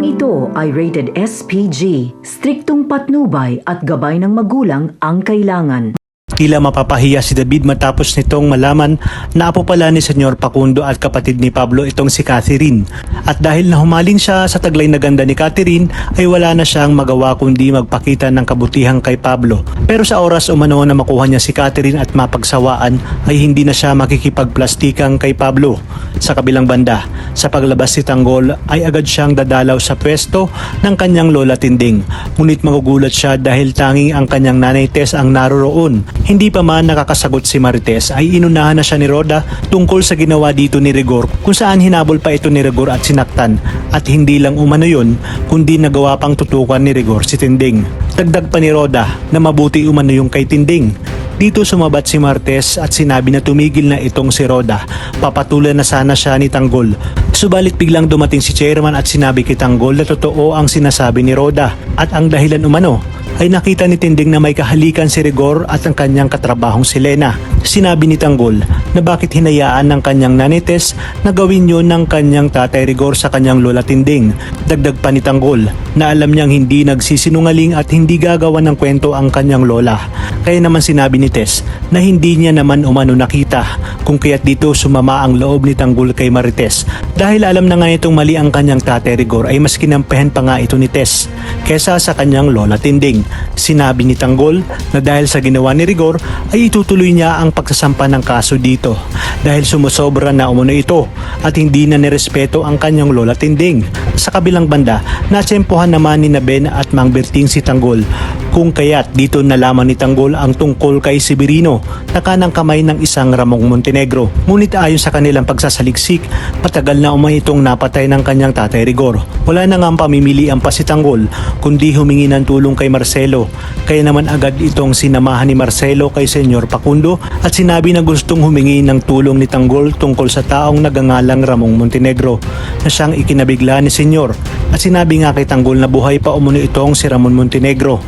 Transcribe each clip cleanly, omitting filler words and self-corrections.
Programang ito ay rated SPG, striktong patnubay at gabay ng magulang ang kailangan. Tila mapapahiya si David matapos nitong malaman na apo pala ni Senyor Facundo at kapatid ni Pablo itong si Catherine. At dahil nahumaling siya sa taglay na ganda ni Catherine ay wala na siyang magawa kundi magpakita ng kabutihan kay Pablo. Pero sa oras umano na makuha niya si Catherine at mapagsawaan ay hindi na siya makikipagplastikan kay Pablo. Sa kabilang banda, sa paglabas si Tanggol ay agad siyang dadalaw sa pwesto ng kanyang lola Tinding. Ngunit magugulat siya dahil tanging ang kanyang nanay Tess ang naroroon. Hindi pa man nakakasagot si Marites ay inunahan na siya ni Roda tungkol sa ginawa dito ni Rigor kung saan hinabol pa ito ni Rigor at sinaktan at hindi lang umano yun kundi nagawa pang tutukan ni Rigor si Tinding. Dagdag pa ni Roda na mabuti umano yung kay Tinding. Dito sumabat si Marites at sinabi na tumigil na itong si Roda. Papatulan na sana siya ni Tanggol. Subalit biglang dumating si Chairman at sinabi kay Tanggol na totoo ang sinasabi ni Roda at ang dahilan umano ay nakita ni Tinding na may kahalikan si Rigor at ang kanyang katrabahong si Lena. Sinabi ni Tanggol na bakit hinayaan ng kanyang nanites na gawin yun ng kanyang tatay Rigor sa kanyang lola Tinding. Dagdag pa ni Tanggol na alam niyang hindi nagsisinungaling at hindi gagawa ng kwento ang kanyang lola. Kaya naman sinabi ni Tess na hindi niya naman umano nakita kung kaya't dito sumama ang loob ni Tanggol kay Marites. Dahil alam na nga itong mali ang kanyang tatay Rigor ay mas kinampihan pa nga ito ni Tess kesa sa kanyang lola Tinding. Sinabi ni Tanggol na dahil sa ginawa ni Rigor ay itutuloy niya ang pagsasampa ng kaso dito dahil sumusobra na umano ito at hindi na nirespeto ang kanyang lola Tinding. Sa kabilang banda, natsempohan naman ni Ben at Mang Berting si Tanggol kung kaya't dito nalaman ni Tanggol ang tungkol kay Severino na kanang kamay ng isang Ramong Montenegro. Ngunit ayon sa kanilang pagsasaliksik, patagal na umay itong napatay ng kanyang tatay Rigor. Wala na nga pamimilian pa si Tanggol kundi humingi ng tulong kay Marcelo. Kaya naman agad itong sinamahan ni Marcelo kay Senyor Facundo at sinabi na gustong humingi ng tulong ni Tanggol tungkol sa taong nagangalang Ramong Montenegro na siyang ikinabigla ni Senyor. At sinabi nga kay Tanggol na buhay pa umano itong si Ramon Montenegro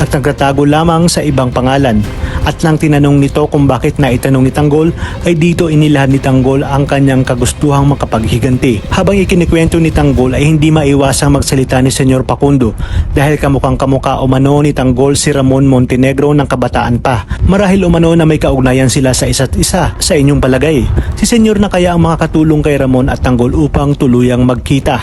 at nagtatago lamang sa ibang pangalan. At nang tinanong nito kung bakit naitanong ni Tanggol ay dito inilahad ni Tanggol ang kanyang kagustuhang makapaghiganti. Habang ikinikwento ni Tanggol ay hindi maiwasang magsalita ni Senyor Facundo dahil kamukhang kamukha umano ni Tanggol si Ramon Montenegro ng kabataan pa. Marahil umano na may kaugnayan sila sa isa't isa. Sa inyong palagay, si Senyor na kaya ang makakatulong kay Ramon at Tanggol upang tuluyang magkita?